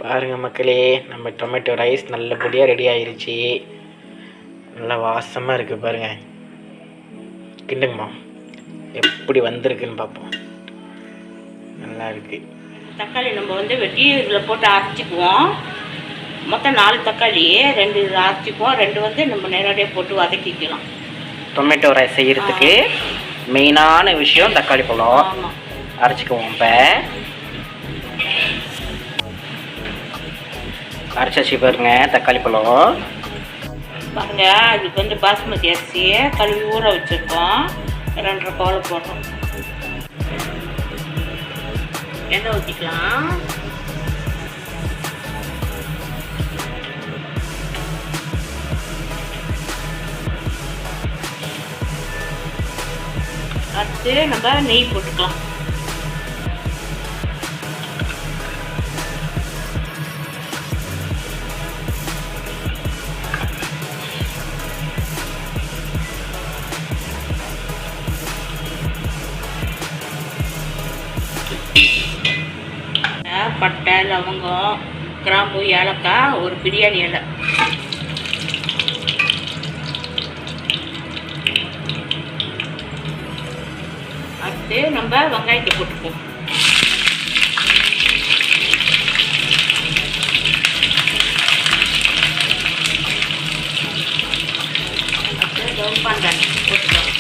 பாருங்கள் மக்களே, நம்ம டொமேட்டோ ரைஸ் நல்லபடியாக ரெடி ஆயிருச்சு. நல்லா வாசமாக இருக்குது பாருங்கள். கிண்டுங்கம்மா, எப்படி வந்திருக்குன்னு பார்ப்போம். நல்லா இருக்குது. தக்காளி நம்ம வெட்டி இதில் போட்டு அரைச்சிக்குவோம். மொத்தம் 4 தக்காளி, 2 இதில் அரைச்சிக்குவோம், 2 நம்ம நேரடியாக போட்டு வதக்கிக்கலாம். டொமேட்டோ ரைஸ் செய்கிறதுக்கு மெயினான விஷயம் தக்காளி பழம். அரைச்சிக்குவோம். இப்போ அரைச்சாச்சு பாருங்க தக்காளி பழம். பாருங்க, இதுக்கு பாஸ்மதி அரிசியை கழுவி ஊற வச்சுருக்கோம். 2.5 கவலை போடுறோம். எண்ணெய் ஊற்றிக்கலாம். அடுத்து நம்ம நெய் போட்டுக்கலாம். பட்டை, லவங்கம், கிராம்பு, ஏலக்காய், ஒரு பிரியாணி இலை. அடுத்து நம்ம வெங்காயத்தை போட்டுப்போம். அடுத்து தோப்பாண்டான் போட்டுக்கலாம்.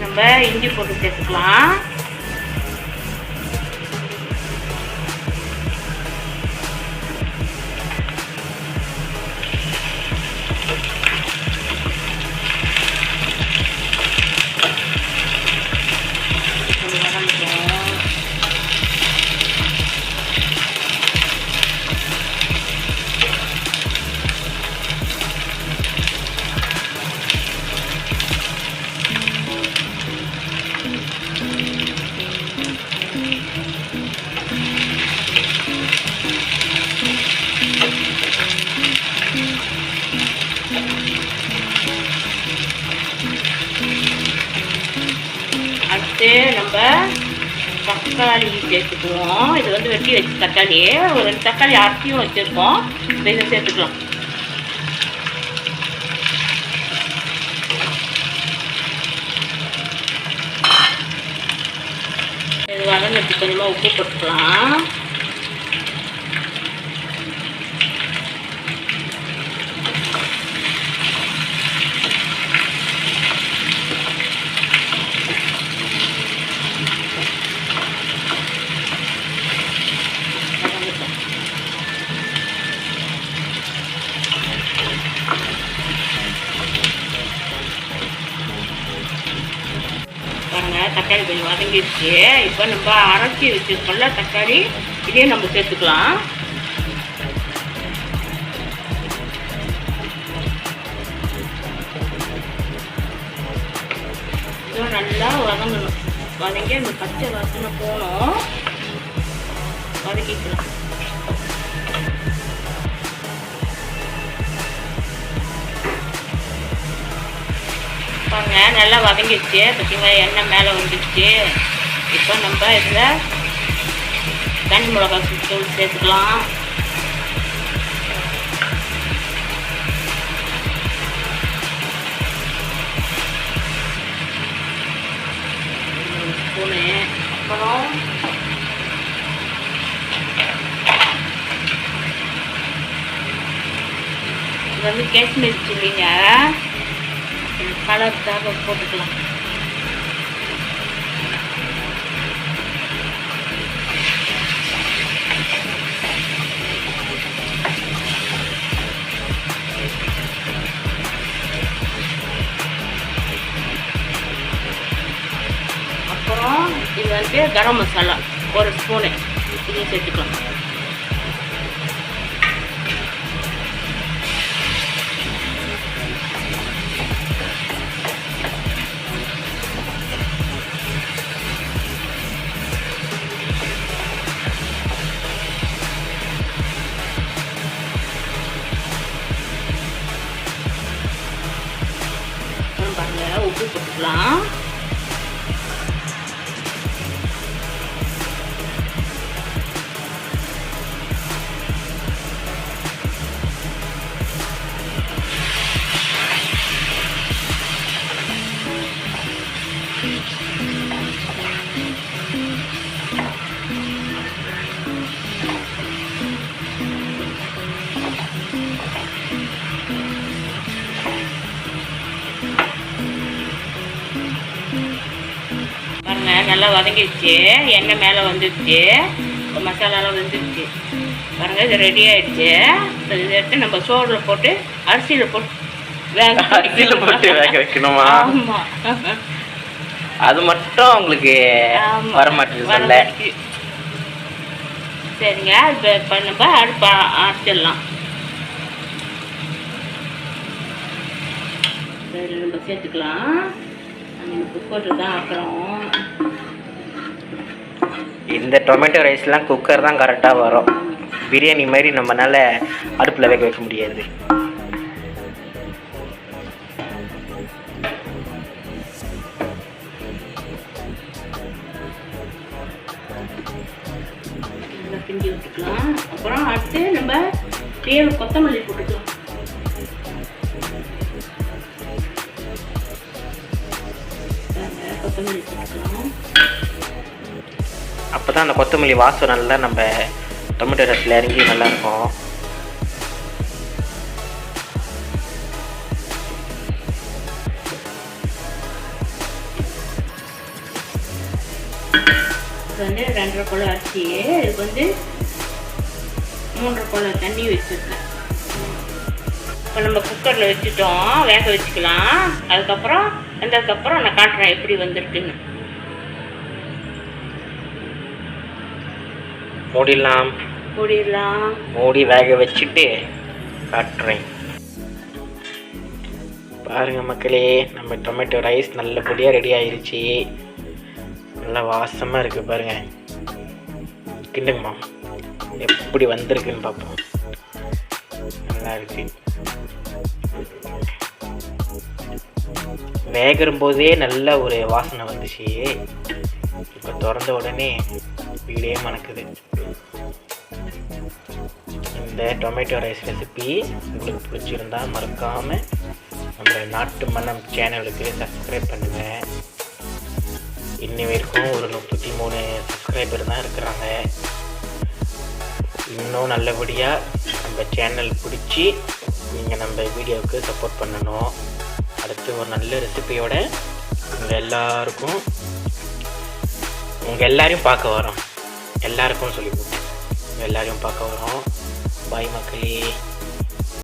நம்ம இஞ்சி போட்டு சேர்த்துக்கலாம். அடுத்து நம்ம தக்காளி சேர்த்துக்குவோம். இது வெட்டி வச்சு தக்காளி, ஒரு 2 தக்காளி அரைச்சியும் வச்சுருக்கோம். இதை சேர்த்துக்கலாம். இது வதங்கிறதுக்கு கொஞ்சமாக உப்பு போட்டுக்கலாம். தக்காளி கொஞ்சம் வதங்கிடுச்சு. இப்போ நம்ம அரைச்சி வச்சுருக்கோம்ல தக்காளி, இதையும் நம்ம சேர்த்துக்கலாம். இதுவும் நல்லா வதங்கணும். வதங்கி அந்த பச்சை வாசனை போகணும். வதக்கிக்கலாம். பாருங்க, நல்லா வதங்கிடுச்சு. பார்த்தீங்களா, எண்ணெய் மேலே வந்துடுச்சு. இப்போ நம்ம இதில் தனி மிளகாய் தூள் சேர்த்துக்கலாம். ஸ்பூனு. அப்புறம் இது காஷ்மீர் சில்லிங்க, கலருக்காக போட்டுக்கலாம். அப்புறம் இது கரம் மசாலா ஒரு ஸ்பூனு, இதையும் சேர்த்துக்கலாம். பாருங்க நல்லா வதங்கிடுச்சு, எண்ணெய் மேலே வந்துடுச்சு, மசாலாலாம் வந்துடுச்சு பாருங்க. இது ரெடி ஆகிடுச்சு. இதை எடுத்து நம்ம சோறில் போட்டு அரிசியில் போட்டு வேக வைக்கணுமா? ஆமாம், அது மட்டும் உங்களுக்கு வர மாட்டேங்குது சொல்ல. சரிங்க, இப்போ நம்ம அடுப்பை அரைச்சிடலாம். சரி, நம்ம சேர்த்துக்கலாம். குக்கரில் தான் ஆக்குறோம். இந்த டொமேட்டோ ரைஸ்லாம் குக்கர் தான் கரெக்டாக வரும். பிரியாணி மாதிரி நம்மளால அடுப்பில் வேக வைக்க முடியாது. பிஞ்சி விட்டுக்கலாம். அப்புறம் அடுத்து நம்ம கொத்தமல்லி போட்டுக்கலாம். கொத்தமல்லி போட்டுக்கலாம். அப்போ தான் அந்த கொத்தமல்லி வாசம் நல்லா நம்ம டொமேட்டோ ரைஸில் இறங்கி நல்லாயிருக்கும். வந்து 2.5 குடம் அரிசி, இதுக்கு வந்து 3.5 குடம் தண்ணி வச்சுருக்கேன். இப்போ நம்ம குக்கரில் வச்சுட்டோம், வேக வச்சுக்கலாம். அதுக்கப்புறம் வெந்ததுக்கப்புறம் நான் காட்டுறேன் எப்படி வந்திருக்குன்னு. மூடிடலாம். மூடி வேக வச்சுட்டு காட்டுறேன். பாருங்க மக்களே, நம்ம டொமேட்டோ ரைஸ் நல்லபடியாக ரெடி ஆயிடுச்சு. நல்லா வாசமாக இருக்குது பாருங்க. கிண்டுங்கம்மா, எப்படி வந்திருக்குன்னு பார்ப்போம். நல்லா இருக்கு. வேகும் போதே நல்ல ஒரு வாசனை வந்துச்சு. இப்போ திறந்த உடனே வீடே மணக்குது. இந்த டொமேட்டோ ரைஸ் ரெசிபி உங்களுக்கு பிடிச்சிருந்தா மறக்காமல் நம்ம நாட்டு மனம் சேனலுக்கு சப்ஸ்கிரைப் பண்ணுங்கள். இன்னி வரைக்கும் ஒரு 33 சப்ஸ்கிரைபர் தான் இருக்கிறாங்க. இன்னும் நல்லபடியாக நம்ம சேனல் பிடிச்சி நீங்கள் நம்ம வீடியோவுக்கு சப்போர்ட் பண்ணணும். அடுத்து ஒரு நல்ல ரெசிபியோட உங்கள் எல்லாரையும் பார்க்க வரோம். எல்லாருக்கும் சொல்லி கொடுத்தேன், எல்லாரையும் பார்க்க வரோம். பாய் மக்களே.